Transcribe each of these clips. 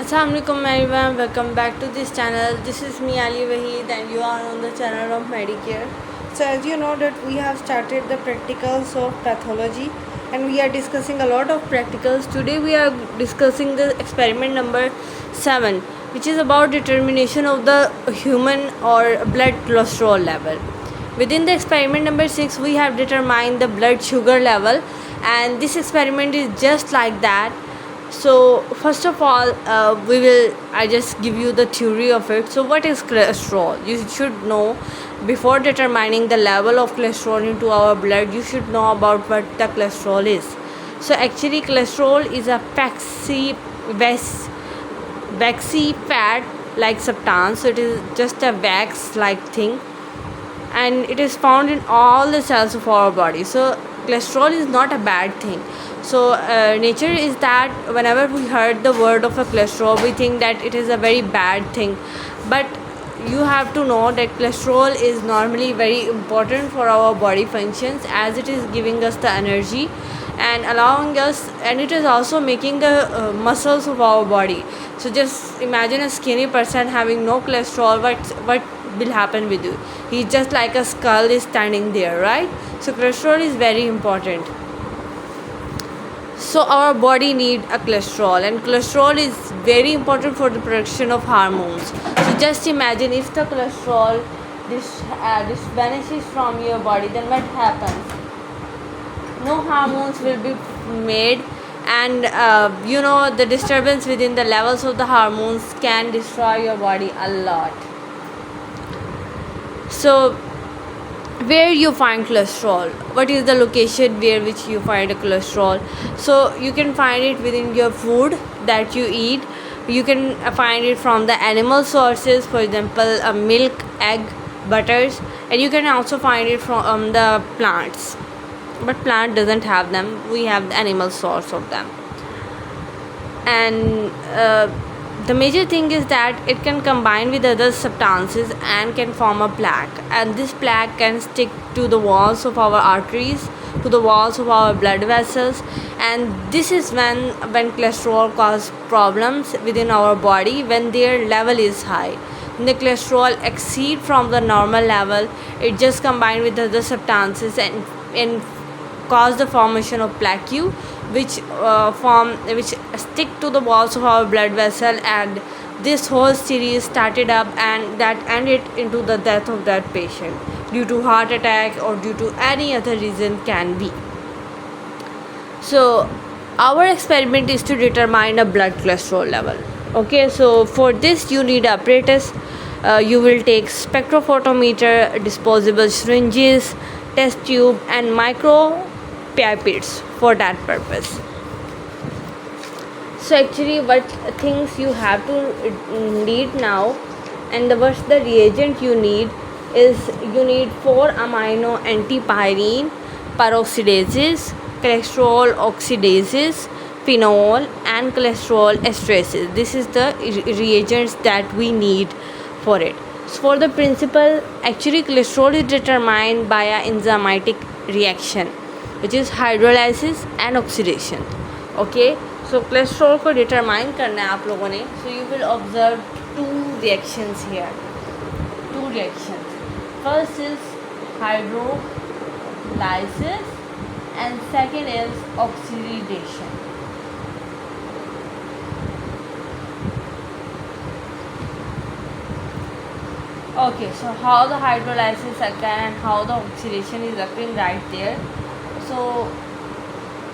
Assalamualaikum everyone, welcome back to this channel. This is me Ali Wahid and you are on the channel of Medicare. So as you know that we have started the practicals of pathology and we are discussing a lot of practicals. Today we are discussing the experiment number 7, which is about determination of the human or blood cholesterol level. Within the experiment number 6 we have determined the blood sugar level, and this experiment is just like that. So first of all, I just give you the theory of it. So what is cholesterol? You should know, before determining the level of cholesterol into our blood, you should know about what the cholesterol is. So actually cholesterol is a waxy fat like substance. So it is just a wax like thing, and it is found in all the cells of our body. So cholesterol is not a bad thing. So nature is that whenever we heard the word of a cholesterol, we think that it is a very bad thing, but you have to know that cholesterol is normally very important for our body functions, as it is giving us the energy and allowing us, and it is also making the muscles of our body. So just imagine a skinny person having no cholesterol. What will happen with you? He's just like a skull is standing there, right? So cholesterol is very important. So our body need a cholesterol, and cholesterol is very important for the production of hormones. So just imagine if the cholesterol this vanishes from your body, then what happens? No hormones will be made, and the disturbance within the levels of the hormones can destroy your body a lot. So where you find cholesterol, what is the location where which you find a cholesterol? So you can find it within your food that you eat. You can find it from the animal sources, for example milk, egg, butters, and you can also find it from the plants, but plant doesn't have them. We have the animal source of them. And the major thing is that it can combine with other substances and can form a plaque, and this plaque can stick to the walls of our arteries, to the walls of our blood vessels, and this is when cholesterol cause problems within our body. When their level is high, when the cholesterol exceed from the normal level, it just combined with other substances and cause the formation of plaque, which stick to the walls of our blood vessel, and this whole series started up and that ended into the death of that patient due to heart attack or due to any other reason can be. So our experiment is to determine a blood cholesterol level. Okay, so for this you need apparatus. You will take spectrophotometer, disposable syringes, test tube, and micro pipettes for that purpose. So actually what things you have to need now, and what's the reagent you need is, you need 4 amino antipyrine peroxidases, cholesterol oxidases, phenol, and cholesterol esterases. This is the reagents that we need for it. So for the principle, actually cholesterol is determined by an enzymatic reaction, which is hydrolysis and oxidation. Okay, so cholesterol को determine करना है आप लोगों ने. So you will observe two reactions here. Two reactions. First is hydrolysis and second is oxidation. Okay, so how the hydrolysis occurs and how the oxidation is occurring right there. So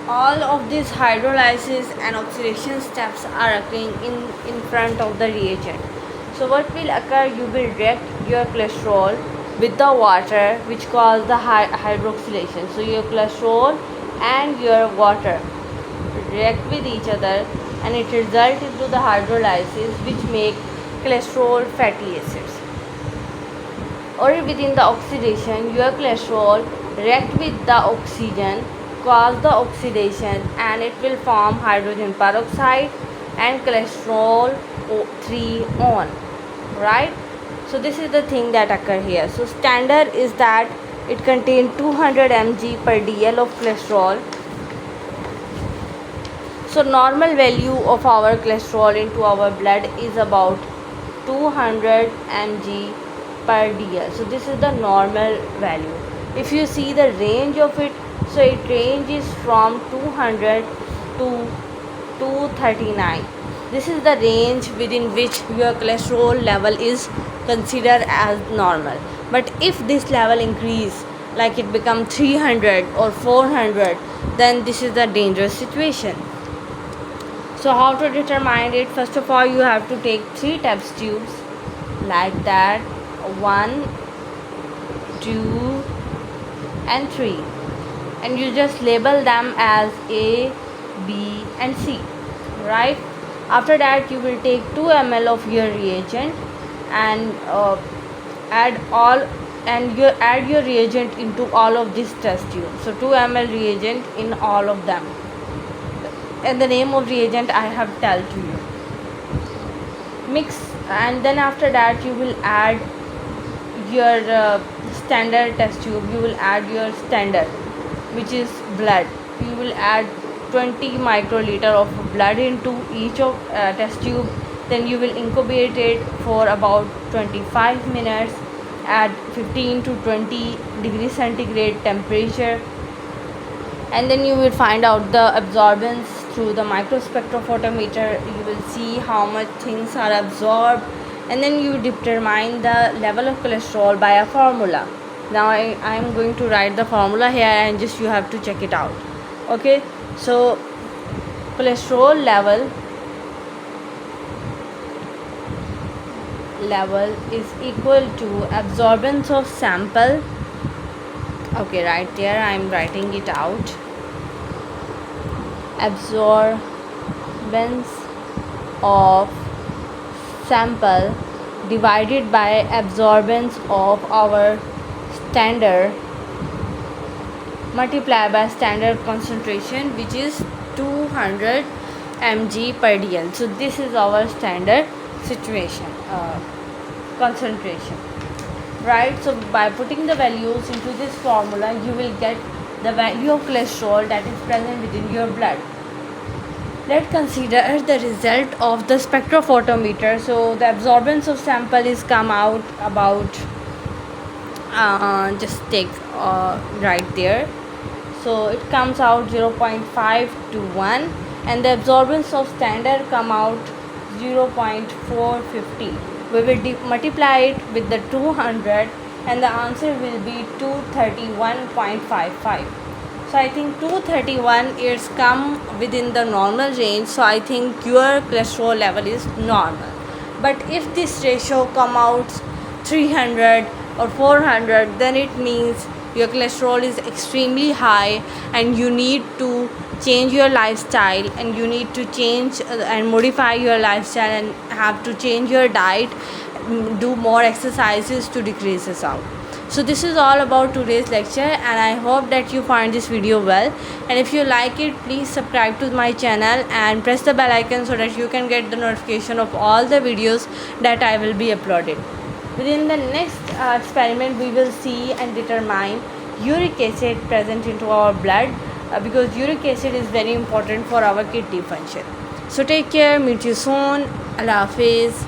all of these hydrolysis and oxidation steps are occurring in front of the reagent. So what will occur, you will react your cholesterol with the water, which cause the hydroxylation. So your cholesterol and your water react with each other, and it results into the hydrolysis, which make cholesterol fatty acids. Or within the oxidation, your cholesterol react with the oxygen, cause the oxidation, and it will form hydrogen peroxide and cholesterol 3 on, right? So this is the thing that occur here. So standard is that it contains 200 mg per dl of cholesterol. So normal value of our cholesterol into our blood is about 200 mg per dl. So this is the normal value. If you see the range of it, so it ranges from 200 to 239. This is the range within which your cholesterol level is considered as normal. But if this level increase, like it become 300 or 400, then this is the dangerous situation. So how to determine it? First of all, you have to take 3 test tubes like that, 1, 2 and 3, and you just label them as A, B and C, right? After that you will take 2 ml of your reagent and add your reagent into all of these test tubes. So 2 ml reagent in all of them, and the name of reagent I have tell to you. Mix, and then after that you will add your standard test tube. You will add your standard, which is blood. You will add 20 microliter of blood into each of test tube. Then you will incubate it for about 25 minutes at 15 to 20 degrees centigrade temperature, and then you will find out the absorbance through the microspectrophotometer. You will see how much things are absorbed, and then you determine the level of cholesterol by a formula. Now I am going to write the formula here, and just you have to check it out. Okay, so cholesterol level is equal to absorbance of sample. Okay, right there I am writing it out. Absorbance of sample divided by absorbance of our standard multiplied by standard concentration, which is 200 mg per dl. So this is our standard situation concentration, right? So by putting the values into this formula, you will get the value of cholesterol that is present within your blood. Let's consider the result of the spectrophotometer. So the absorbance of sample is come out about just take right there. So it comes out 0.5 to 1, and the absorbance of standard come out 0.450. We will multiply it with the 200, and the answer will be 231.55. So I think 231 is come within the normal range. So I think your cholesterol level is normal. But if this ratio come out 300 or 400, then it means your cholesterol is extremely high, and you need to change your lifestyle, and you need to change and modify your lifestyle, and have to change your diet, do more exercises to decrease this out. So this is all about today's lecture, and I hope that you find this video well. And if you like it, please subscribe to my channel and press the bell icon so that you can get the notification of all the videos that I will be uploaded. Within the next experiment, we will see and determine uric acid present into our blood, because uric acid is very important for our kidney function. So take care, meet you soon. Allah Hafiz.